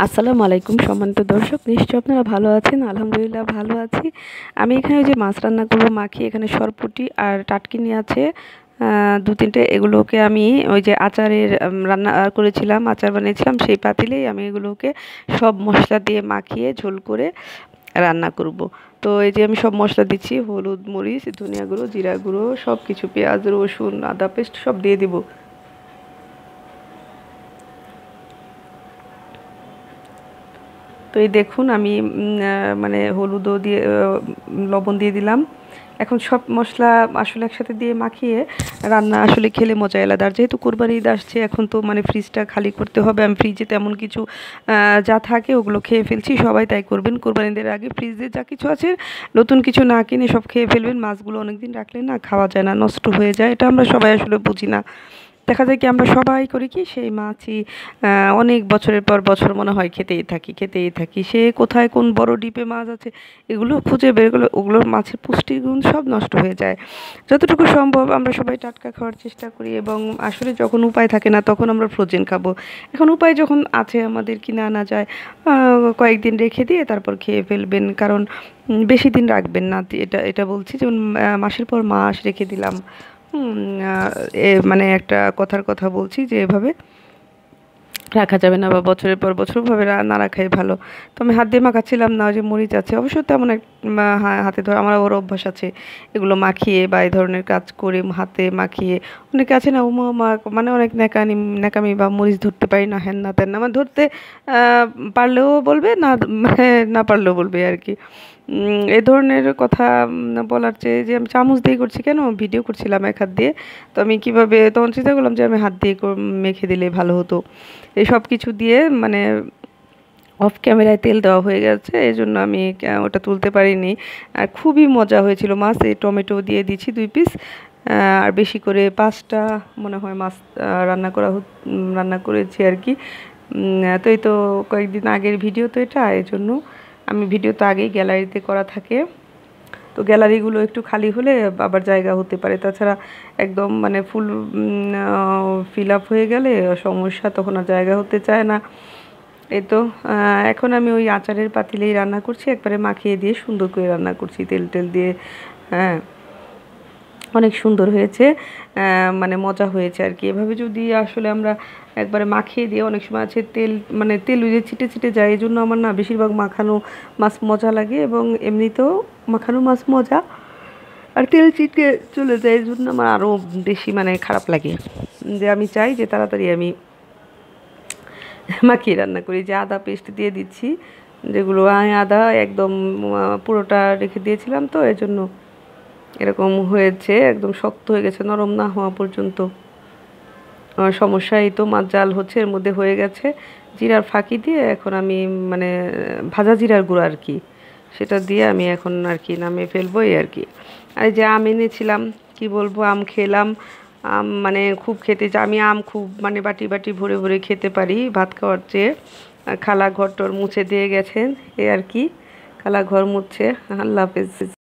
আসসালামু আলাইকুম সম্মানিত দর্শক, নিশ্চয়ই আপনারা ভালো আছেন। আলহামদুলিল্লাহ ভালো আছি। আমি এখানে যে মাছ রান্না করব মাখিয়ে, এখানে সরপুঁটি আর টাটকিনি আছে দু তিনটে। এগুলোকে আমি ওই যে আচারের রান্না করেছিলাম, আচার বানিয়েছিলাম, সেই পাতিলেই আমি এগুলোকে সব মশলা দিয়ে মাখিয়ে ঝোল করে রান্না করব। তো এই যে আমি সব মশলা দিচ্ছি, হলুদ, মরিচ, ধনিয়া গুঁড়ো, জিরা গুঁড়ো, সব কিছু, পেঁয়াজ, রসুন, আদা পেস্ট সব দিয়ে দিব। তো এই দেখুন আমি মানে হলুদও দিয়ে লবণ দিয়ে দিলাম। এখন সব মশলা আসলে একসাথে দিয়ে মাখিয়ে রান্না আসলে খেলে মজা আলাদা। আর যেহেতু কোরবানি ঈদ আসছে, এখন তো মানে ফ্রিজটা খালি করতে হবে। আমি ফ্রিজে তেমন কিছু যা থাকে ওগুলো খেয়ে ফেলছি। সবাই তাই করবেন, কোরবানি ঈদের আগে ফ্রিজে যা কিছু আছে নতুন কিছু না কিনে সব খেয়ে ফেলবেন। মাছগুলো অনেকদিন রাখলে না খাওয়া যায় না, নষ্ট হয়ে যায়। এটা আমরা সবাই আসলে বুঝি না। দেখা যায় কি আমরা সবাই করি কি, সেই মাছই অনেক বছরের পর বছর মনে হয় খেতেই থাকি। সে কোথায় কোন বড় ডিপে মাছ আছে এগুলো খুঁজে বের করলে ওগুলোর মাছের পুষ্টিগুণ সব নষ্ট হয়ে যায়। যতটুকু সম্ভব আমরা সবাই টাটকা খাওয়ার চেষ্টা করি, এবং আসলে যখন উপায় থাকে না তখন আমরা ফ্রোজেন খাবো। এখন উপায় যখন আছে আমাদের, কিনে আনা যায়, কয়েকদিন রেখে দিয়ে তারপর খেয়ে ফেলবেন। কারণ বেশি দিন রাখবেন না। এটা এটা বলছি, যেমন মাসের পর মাস রেখে দিলাম। মানে একটা কথার কথা বলছি যে এভাবে রাখা যাবে না, বা বছরের পর বছর ভাবে না রাখাই ভালো। তো আমি হাত দিয়ে মাখাচ্ছিলাম না, ওই যে মরিচ আছে অবশ্য তেমন এক হাতে ধরে আমার ওর অভ্যাস আছে এগুলো মাখিয়ে বা এই ধরনের কাজ করে হাতে মাখিয়ে। অনেকে আছে না উমা মা, মানে অনেক ন্যাকামি বা মরিচ ধরতে পারি না, হ্যান না তেন না, মানে ধরতে পারলেও বলবে না, মানে না পারলেও বলবে আর কি। এই ধরনের কথা বলার চেয়ে যে আমি চামচ দিয়ে করছি, কেন ভিডিও করছিলাম এক হাত দিয়ে। তো আমি কিভাবে তখন চিন্তা করলাম যে আমি হাত দিয়ে মেখে দিলে ভালো হতো। এই সব কিছু দিয়ে মানে অফ ক্যামেরায় তেল দেওয়া হয়ে গেছে, এই জন্য আমি ওটা তুলতে পারিনি। আর খুবই মজা হয়েছিল মাছ। এই টমেটো দিয়ে দিচ্ছি 2 পিস, আর বেশি করে 5টা মনে হয় মাছ রান্না করেছি আর কি। তো এই তো কয়েকদিন আগের ভিডিও তো এটা, এই জন্য আমি ভিডিও তো আগেই গ্যালারিতে করা থাকে। তো গ্যালারিগুলো একটু খালি হলে আবার জায়গা হতে পারে, তাছাড়া একদম মানে ফুল ফিল আপ হয়ে গেলে সমস্যা, তখন আর জায়গা হতে চায় না। এই তো এখন আমি ওই আচারের পাতিলেই রান্না করছি, একবারে মাখিয়ে দিয়ে সুন্দর করে রান্না করছি তেল টেল দিয়ে। হ্যাঁ, অনেক সুন্দর হয়েছে, মানে মজা হয়েছে আর কি। এভাবে যদি আসলে আমরা একবারে মাখিয়ে দিয়ে, অনেক সময় আছে তেল, মানে তেল ওই যে ছিটে ছিটে যায়, এই জন্য আমার না বেশিরভাগ মাখানো মাছ মজা লাগে, এবং এমনিতেও মাখানো মাছ মজা। আর তেল ছিটকে চলে যায়, এই জন্য আমার আরও বেশি মানে খারাপ লাগে। যে আমি চাই যে তাড়াতাড়ি আমি মাখিয়ে রান্না করি। যে আদা পেস্ট দিয়ে দিচ্ছি, যেগুলো আমি আদা একদম পুরোটা রেখে দিয়েছিলাম, তো এই জন্য এরকম হয়েছে, একদম শক্ত হয়ে গেছে, নরম না হওয়া পর্যন্ত। সমস্যা এই তো মাছ জাল হচ্ছে, এর মধ্যে হয়ে গেছে। জিরার ফাঁকি দিয়ে এখন আমি মানে ভাজা জিরার গুঁড়ো আর কি, সেটা দিয়ে আমি এখন আর কি নামিয়ে ফেলবো এই আর কি। আর এই যে আম এনেছিলাম, কি বলবো, আম খেলাম। আম মানে খুব খেতে চাই আমি, আম খুব মানে বাটি বাটি ভরে ভরে খেতে পারি ভাত খাওয়ার চেয়ে। আর খালা ঘর টর মুছে দিয়ে গেছেন এই আর কি, খালা ঘর মুছছে। আল্লাহ হাফেজ।